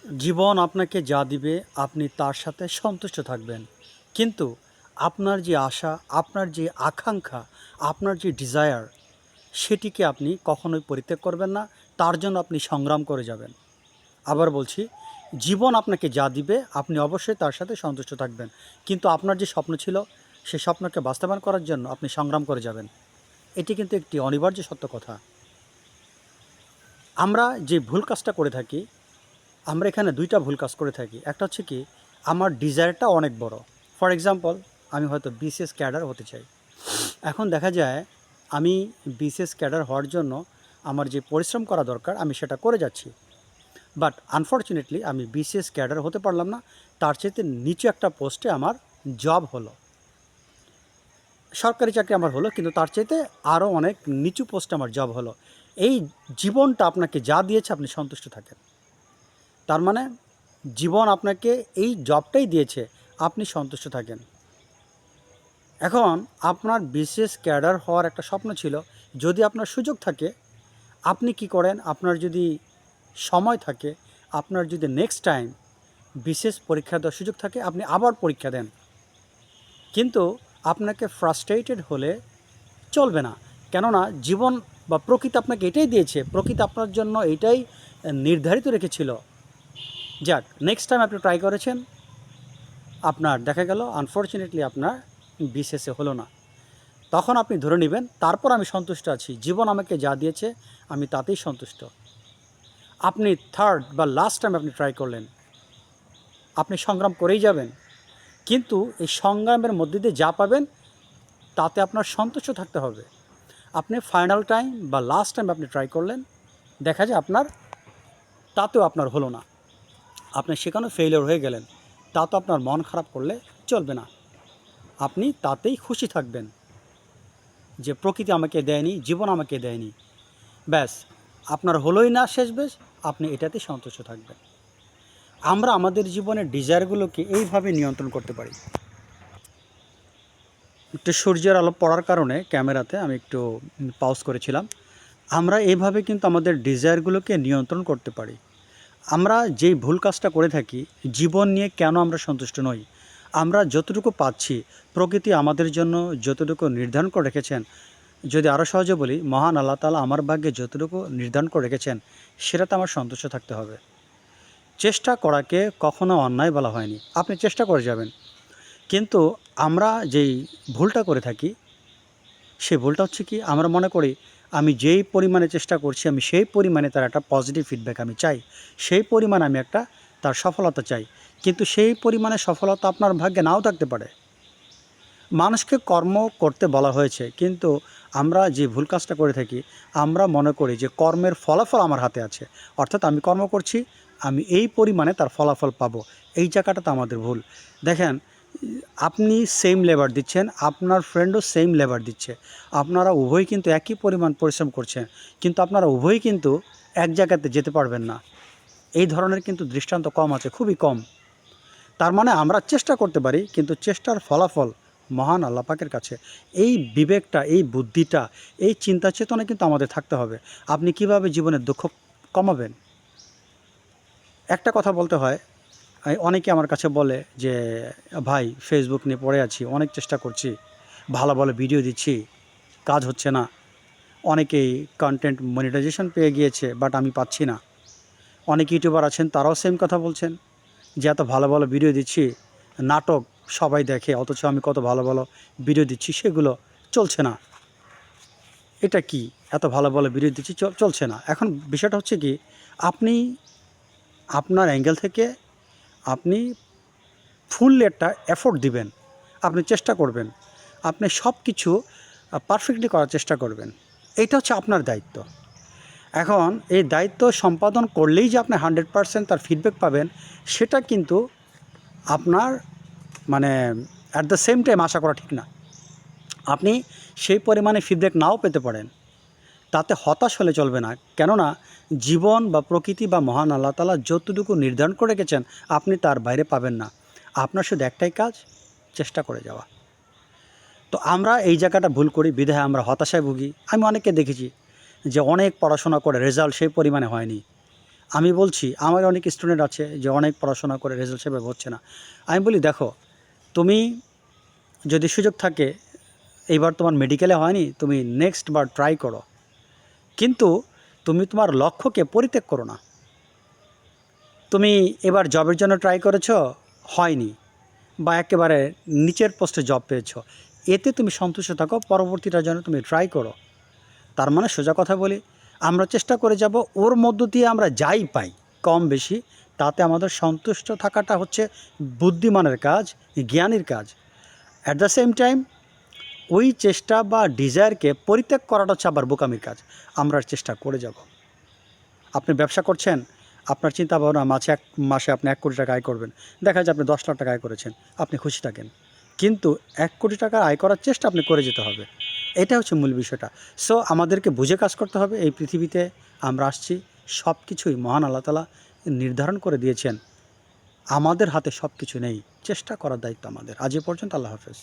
জীবন আপনাকে যা দিবে আপনি তার সাথে সন্তুষ্ট থাকবেন। কিন্তু আপনার যে আশা, আপনার যে আকাঙ্ক্ষা, আপনার যে ডিজায়ার সেটিকে আপনি কখনোই পরিত্যাগ করবেন না। তার জন্য আপনি সংগ্রাম করে যাবেন। আবার বলছি, জীবন আপনাকে যা দিবে আপনি অবশ্যই তার সাথে সন্তুষ্ট থাকবেন। কিন্তু আপনার যে স্বপ্ন ছিল সেই স্বপ্নকে বাস্তবায়ন করার জন্য আপনি সংগ্রাম করে যাবেন। এটি কিন্তু একটি অনিবার্য সত্য কথা। আমরা যে ভুল কাজটা করে থাকি, আমরা এখানে দুইটা ভুল কাজ করে থাকি। একটা হচ্ছে কি, আমার ডিজায়ারটা অনেক বড়। ফর এক্সাম্পল, আমি হয়তো বিসিএস ক্যাডার হতে চাই। এখন দেখা যায় আমি বিসিএস ক্যাডার হওয়ার জন্য আমার যে পরিশ্রম করা দরকার আমি সেটা করে যাচ্ছি। বাট আনফর্চুনেটলি আমি বিসিএস ক্যাডার হতে পারলাম না। তার চাইতে নিচু একটা পোস্টে আমার জব হলো, সরকারি চাকরি আমার হলো, কিন্তু তার চাইতে আরও অনেক নিচু পোস্টে আমার জব হলো। এই জীবনটা আপনাকে যা দিয়েছে আপনি সন্তুষ্ট থাকেন। তার মানে জীবন আপনাকে এই জবটাই দিয়েছে, আপনি সন্তুষ্ট থাকেন। এখন আপনার বিসিএস ক্যাডার হওয়ার একটা স্বপ্ন ছিল। যদি আপনার সুযোগ থাকে আপনি কি করেন, আপনার যদি সময় থাকে, আপনার যদি নেক্সট টাইম বিশেষ পরীক্ষা দেওয়ার সুযোগ থাকে আপনি আবার পরীক্ষা দেন। কিন্তু আপনাকে ফ্রাস্ট্রেটেড হলে চলবে না। কেননা জীবন বা প্রকৃতি আপনাকে এটাই দিয়েছে, প্রকৃতি আপনার জন্য এটাই নির্ধারিত রেখেছিল। যাক, নেক্সট টাইম আপনি ট্রাই করেছেন, আপনার দেখা গেল আনফর্চুনেটলি আপনার বিশেষে হলো না। তখন আপনি ধরে নেবেন তারপর আমি সন্তুষ্ট আছি, জীবন আমাকে যা দিয়েছে আমি তাতেই সন্তুষ্ট। আপনি থার্ড বা লাস্ট টাইম আপনি ট্রাই করলেন, আপনি সংগ্রাম করেই যাবেন। কিন্তু এই সংগ্রামের মধ্যে দিয়ে যা পাবেন তাতে আপনার সন্তুষ্ট থাকতে হবে। আপনি ফাইনাল টাইম বা লাস্ট টাইম আপনি ট্রাই করলেন, দেখা যায় আপনার তাতেও আপনার হলো না, আপনি সেখানে ফেইলিওর হয়ে গেলেন, তা তো আপনার মন খারাপ করলে চলবে না। আপনি তাতেই খুশি থাকবেন যে প্রকৃতি আমাকে দেয়নি, জীবন আমাকে দেয়নি, ব্যাস আপনার হলোই না শেষমেশ, আপনি এটাতেই সন্তুষ্ট থাকবেন। আমরা আমাদের জীবনের ডিজায়ারগুলোকে এইভাবে নিয়ন্ত্রণ করতে পারি। একটু সূর্যের আলো পড়ার কারণে ক্যামেরাতে আমি একটু পাউজ করেছিলাম। আমরা এইভাবে কিন্তু আমাদের ডিজায়ারগুলোকে নিয়ন্ত্রণ করতে পারি। আমরা যেই ভুল কাজটা করে থাকি, জীবন নিয়ে কেন আমরা সন্তুষ্ট নই, আমরা যতটুকু পাচ্ছি প্রকৃতি আমাদের জন্য যতটুকু নির্ধারণ করে রেখেছেন, যদি আরও সহজে বলি, মহান আল্লাহ তাআলা আমার ভাগ্যে যতটুকু নির্ধারণ করে রেখেছেন সেটাতে আমার সন্তুষ্ট থাকতে হবে। চেষ্টা করাকে কখনো অন্যায় বলা হয়নি, আপনি চেষ্টা করে যাবেন। কিন্তু আমরা যেই ভুলটা করে থাকি, সেই ভুলটা হচ্ছে কি, আমরা মনে করি আমি যেই পরিমাণে চেষ্টা করছি আমি সেই পরিমাণে তার একটা পজিটিভ ফিডব্যাক আমি চাই, সেই পরিমাণে আমি একটা তার সফলতা চাই। কিন্তু সেই পরিমাণে সফলতা আপনার ভাগ্যে নাও থাকতে পারে। মানুষকে কর্ম করতে বলা হয়েছে, কিন্তু আমরা যে ভুল কাজটা করে থাকি, আমরা মনে করি যে কর্মের ফলাফল আমার হাতে আছে, অর্থাৎ আমি কর্ম করছি আমি এই পরিমাণে তার ফলাফল পাবো। এই জায়গাটাতে আমাদের ভুল। দেখেন, আপনি সেম লেবার দিচ্ছেন, আপনার ফ্রেন্ডও সেম লেবার দিচ্ছে, আপনারা উভয়ই কিন্তু একই পরিমাণ পরিশ্রম করছেন, কিন্তু আপনারা উভয়ই কিন্তু এক জায়গাতে যেতে পারবেন না। এই ধরনের কিন্তু দৃষ্টান্ত কম আছে, খুবই কম। তার মানে আমরা চেষ্টা করতে পারি, কিন্তু চেষ্টার ফলাফল মহান আল্লাহ পাকের কাছে। এই বিবেকটা, এই বুদ্ধিটা, এই চিন্তা চেতনা কিন্তু আমাদের থাকতে হবে। আপনি কিভাবে জীবনের দুঃখ কমাবেন? একটা কথা বলতে হয়, অনেকে আমার কাছে বলে যে ভাই ফেসবুক নিয়ে পড়ে আছি, অনেক চেষ্টা করছি, ভালো ভালো ভিডিও দিচ্ছি, কাজ হচ্ছে না। অনেকেই কন্টেন্ট মনিটাইজেশন পেয়ে গিয়েছে, বাট আমি পাচ্ছি না। অনেক ইউটিউবার আছেন তারাও সেম কথা বলছেন যে এত ভালো ভালো ভিডিও দিচ্ছি, নাটক সবাই দেখে, অথচ আমি কত ভালো ভালো ভিডিও দিচ্ছি সেগুলো চলছে না। এটা কি, এত ভালো ভালো ভিডিও দিচ্ছি চলছে না। এখন বিষয়টা হচ্ছে কি, আপনি আপনার অ্যাঙ্গেল থেকে আপনি ফুল একটা এফোর্ট দিবেন, আপনি চেষ্টা করবেন, আপনি সব কিছু পারফেক্টলি করার চেষ্টা করবেন। এইটা হচ্ছে আপনার দায়িত্ব। এখন এই দায়িত্ব সম্পাদন করলেই যে আপনি 100% তার ফিডব্যাক পাবেন সেটা কিন্তু আপনার মানে অ্যাট দ্য সেম টাইম আশা করা ঠিক না। আপনি সেই পরিমাণে ফিডব্যাক নাও পেতে পারেন, তাতে হতাশ হলে চলবে না। কেননা জীবন বা প্রকৃতি বা মহান আল্লাহ তাআলা যতটুকু নির্ধারণ করে রেখেছেন আপনি তার বাইরে পাবেন না। আপনার শুধু একটাই কাজ, চেষ্টা করে যাওয়া। তো আমরা এই জায়গাটা ভুল করি, বিধায় আমরা হতাশায় ভুগি। আমি অনেককে দেখেছি যে অনেক পড়াশোনা করে রেজাল্ট সেই পরিমাণে হয়নি। আমি বলছি আমার অনেক স্টুডেন্ট আছে যে অনেক পড়াশোনা করে রেজাল্ট সেভাবে হচ্ছে না। আমি বলি দেখো, তুমি যদি সুযোগ থাকে, এইবার তোমার মেডিকেলে হয়নি, তুমি নেক্সট বার ট্রাই করো, কিন্তু তুমি তোমার লক্ষ্যকে পরিত্যাগ করো না। তুমি এবার জবের জন্য ট্রাই করেছো, হয়নি, বা একেবারে নিচের পোস্টে জব পেয়েছো, এতে তুমি সন্তুষ্ট থাকো, পরবর্তীটার জন্য তুমি ট্রাই করো। তার মানে সোজা কথা বলি, আমরা চেষ্টা করে যাব ওর মধ্য দিয়ে আমরা যাই পাই কম বেশি, তাতে আমাদের সন্তুষ্ট থাকাটা হচ্ছে বুদ্ধিমানের কাজ, জ্ঞানীর কাজ। অ্যাট দ্য সেম টাইম ওই চেষ্টা বা ডিজায়ারকে পরিত্যাগ করাটা হচ্ছে আবার বোকামির কাজ। আমরা চেষ্টা করে যাব। আপনি ব্যবসা করছেন, আপনার চিন্তা ভাবনা মাসে আপনি 1 কোটি টাকা আয় করবেন, দেখা যায় আপনি 10 লাখ টাকা আয় করেছেন, আপনি খুশি থাকেন, কিন্তু 1 কোটি টাকা আয় করার চেষ্টা আপনি করে যেতে হবে। এটা হচ্ছে মূল বিষয়টা। সো আমাদেরকে বুঝে কাজ করতে হবে। এই পৃথিবীতে আমরা আসছি, সব কিছুই মহান আল্লাহ তাআলা নির্ধারণ করে দিয়েছেন। আমাদের হাতে সব কিছু নেই, চেষ্টা করার দায়িত্ব আমাদের। আজ এ পর্যন্ত, আল্লাহ হাফেজ।